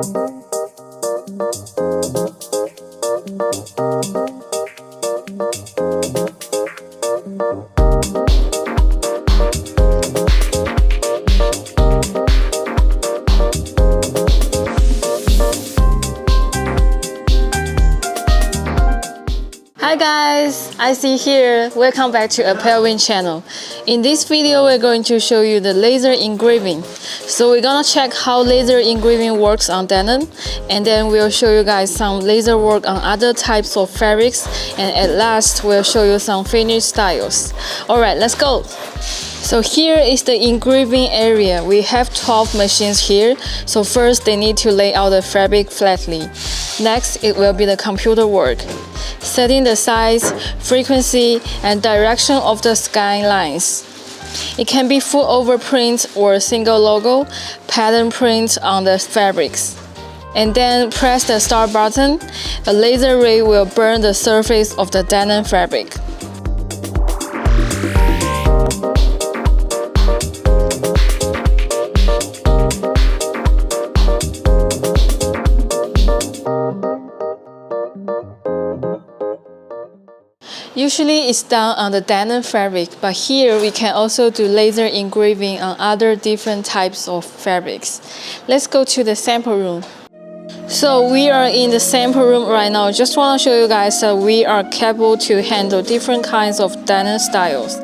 Hi guys, I see here. Welcome back to ApparelWin channel. In this video, we're going to show you the laser engraving. So we're gonna check how laser engraving works on denim, and then we'll show you guys some laser work on other types of fabrics, and at last we'll show you some finished styles. Alright, let's go. So here is the engraving area. We have 12 machines here. So first they need to lay out the fabric flatly. Next, it will be the computer work, setting the size, frequency, and direction of the sky lines. It can be full over print or a single logo, pattern print on the fabrics. And then press the start button. A laser ray will burn the surface of the denim fabric. Usually it's done on the denim fabric, but here we can also do laser engraving on other different types of fabrics. Let's go to the sample room. So we are in the sample room right now. Just want to show you guys that we are capable to handle different kinds of denim styles.